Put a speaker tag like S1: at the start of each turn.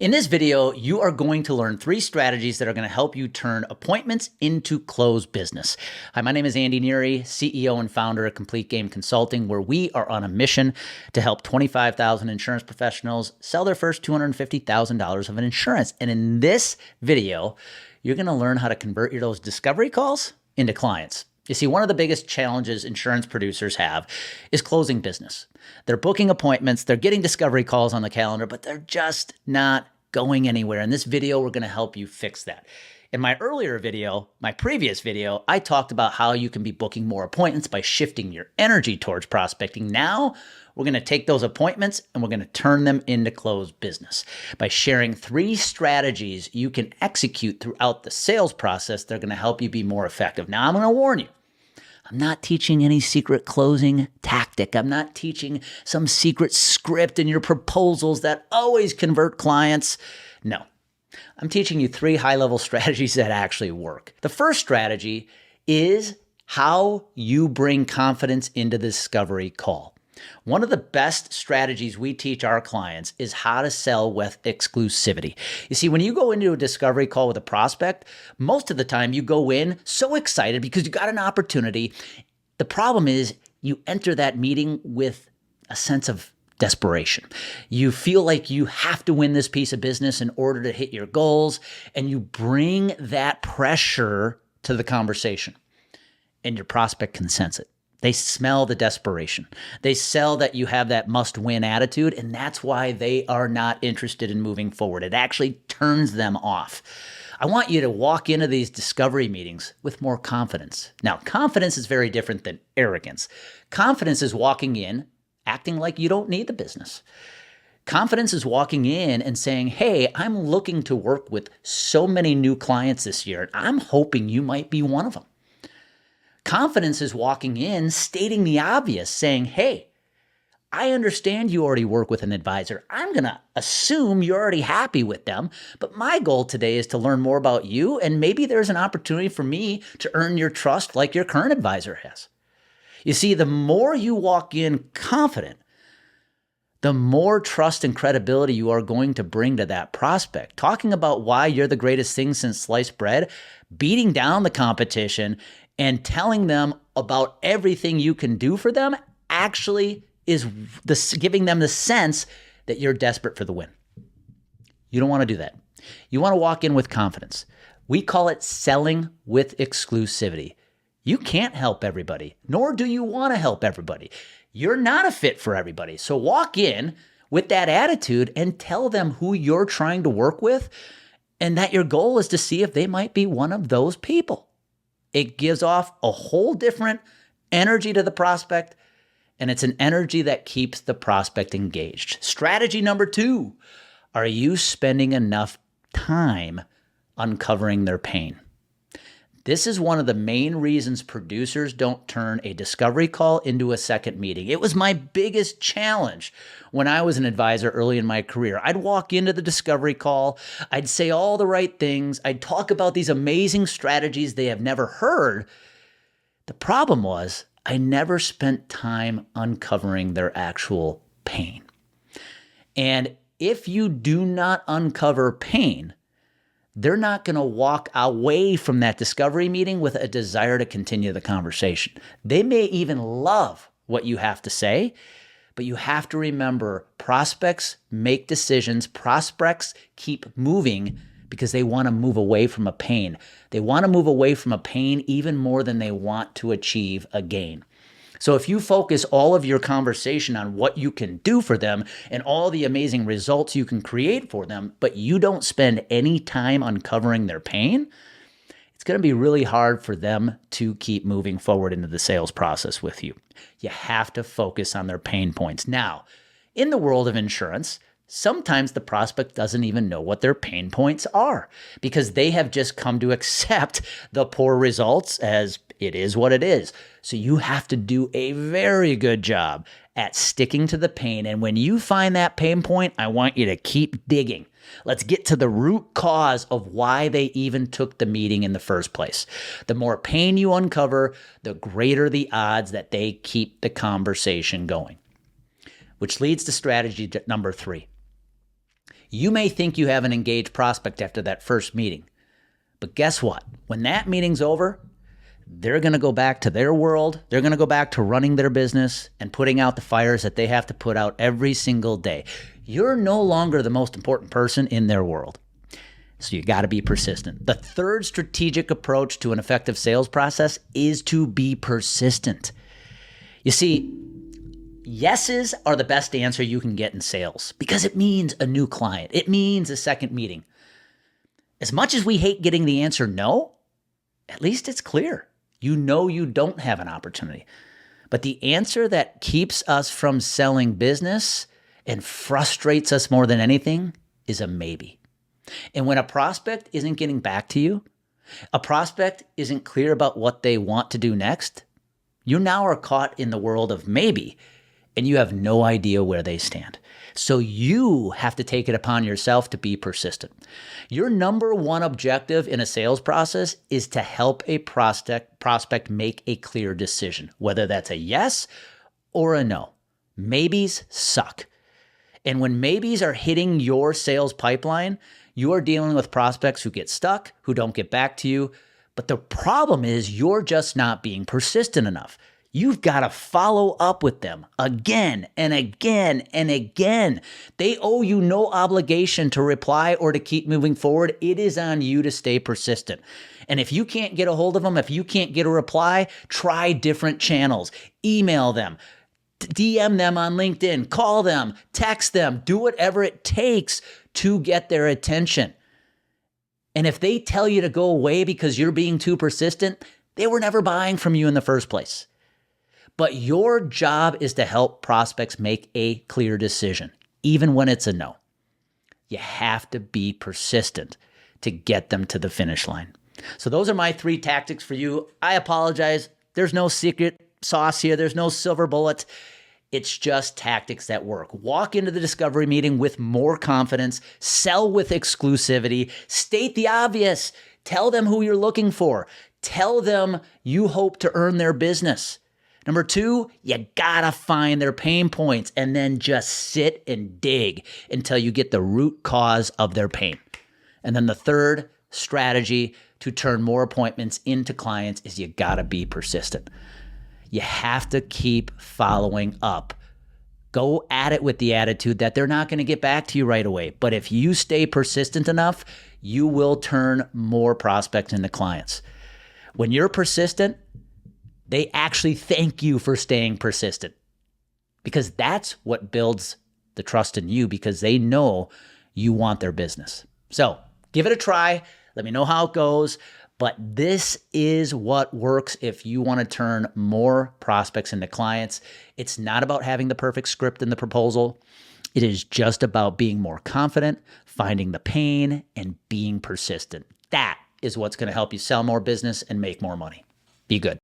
S1: In this video, you are going to learn 3 strategies that are going to help you turn appointments into closed business. Hi, my name is Andy Neary, CEO and founder of Complete Game Consulting, where we are on a mission to help 25,000 insurance professionals sell their first $250,000 of an insurance. And in this video, you're going to learn how to convert those discovery calls into clients. You see, one of the biggest challenges insurance producers have is closing business. They're booking appointments, they're getting discovery calls on the calendar, but they're just not going anywhere. In this video, we're going to help you fix that. In my previous video, I talked about how you can be booking more appointments by shifting your energy towards prospecting. Now, we're going to take those appointments and we're going to turn them into closed business by sharing 3 strategies you can execute throughout the sales process that are going to help you be more effective. Now, I'm going to warn you, I'm not teaching any secret closing tactic. I'm not teaching some secret script in your proposals that always convert clients. No, I'm teaching you 3 high-level strategies that actually work. The first strategy is how you bring confidence into the discovery call. One of the best strategies we teach our clients is how to sell with exclusivity. You see, when you go into a discovery call with a prospect, most of the time you go in so excited because you got an opportunity. The problem is you enter that meeting with a sense of desperation. You feel like you have to win this piece of business in order to hit your goals, and you bring that pressure to the conversation, and your prospect can sense it. They smell the desperation. They sell that you have that must-win attitude, and that's why they are not interested in moving forward. It actually turns them off. I want you to walk into these discovery meetings with more confidence. Now, confidence is very different than arrogance. Confidence is walking in, acting like you don't need the business. Confidence is walking in and saying, hey, I'm looking to work with so many new clients this year, and I'm hoping you might be one of them. Confidence is walking in, stating the obvious, saying, hey, I understand you already work with an advisor. I'm going to assume you're already happy with them, but my goal today is to learn more about you, and maybe there's an opportunity for me to earn your trust like your current advisor has. You see, the more you walk in confident, the more trust and credibility you are going to bring to that prospect. Talking about why you're the greatest thing since sliced bread, beating down the competition, and telling them about everything you can do for them actually is giving them the sense that you're desperate for the win. You don't want to do that. You want to walk in with confidence. We call it selling with exclusivity. You can't help everybody, nor do you want to help everybody. You're not a fit for everybody. So walk in with that attitude and tell them who you're trying to work with and that your goal is to see if they might be one of those people. It gives off a whole different energy to the prospect, and it's an energy that keeps the prospect engaged. Strategy number 2, are you spending enough time uncovering their pain? This is one of the main reasons producers don't turn a discovery call into a second meeting. It was my biggest challenge when I was an advisor early in my career. I'd walk into the discovery call, I'd say all the right things, I'd talk about these amazing strategies they have never heard. The problem was I never spent time uncovering their actual pain. And if you do not uncover pain, they're not going to walk away from that discovery meeting with a desire to continue the conversation. They may even love what you have to say, but you have to remember prospects make decisions. Prospects keep moving because they want to move away from a pain. They want to move away from a pain even more than they want to achieve a gain. So if you focus all of your conversation on what you can do for them and all the amazing results you can create for them, but you don't spend any time uncovering their pain, it's going to be really hard for them to keep moving forward into the sales process with you. You have to focus on their pain points. Now, in the world of insurance, sometimes the prospect doesn't even know what their pain points are because they have just come to accept the poor results as it is what it is. So you have to do a very good job at sticking to the pain. And when you find that pain point, I want you to keep digging. Let's get to the root cause of why they even took the meeting in the first place. The more pain you uncover, the greater the odds that they keep the conversation going. Which leads to strategy number 3. You may think you have an engaged prospect after that first meeting, but guess what? When that meeting's over, they're going to go back to their world. They're going to go back to running their business and putting out the fires that they have to put out every single day. You're no longer the most important person in their world. So you got to be persistent. The third strategic approach to an effective sales process is to be persistent. You see, yeses are the best answer you can get in sales because it means a new client. It means a second meeting. As much as we hate getting the answer no, at least it's clear. You know you don't have an opportunity. But the answer that keeps us from selling business and frustrates us more than anything is a maybe. And when a prospect isn't getting back to you, a prospect isn't clear about what they want to do next, you now are caught in the world of maybe, and you have no idea where they stand. So you have to take it upon yourself to be persistent. Your number one objective in a sales process is to help a prospect make a clear decision, whether that's a yes or a no. Maybes suck. And when maybes are hitting your sales pipeline, you are dealing with prospects who get stuck, who don't get back to you. But the problem is you're just not being persistent enough. You've got to follow up with them again and again and again. They owe you no obligation to reply or to keep moving forward. It is on you to stay persistent. And if you can't get a hold of them, if you can't get a reply, try different channels. Email them, DM them on LinkedIn, call them, text them, do whatever it takes to get their attention. And if they tell you to go away because you're being too persistent, they were never buying from you in the first place. But your job is to help prospects make a clear decision, even when it's a no. You have to be persistent to get them to the finish line. So those are my 3 tactics for you. I apologize. There's no secret sauce here. There's no silver bullet. It's just tactics that work. Walk into the discovery meeting with more confidence, sell with exclusivity, state the obvious, tell them who you're looking for, tell them you hope to earn their business. Number 2, you gotta find their pain points and then just sit and dig until you get the root cause of their pain. And then the third strategy to turn more appointments into clients is you gotta be persistent. You have to keep following up. Go at it with the attitude that they're not going to get back to you right away. But if you stay persistent enough, you will turn more prospects into clients. When you're persistent, they actually thank you for staying persistent because that's what builds the trust in you because they know you want their business. So give it a try. Let me know how it goes. But this is what works if you want to turn more prospects into clients. It's not about having the perfect script in the proposal. It is just about being more confident, finding the pain, and being persistent. That is what's going to help you sell more business and make more money. Be good.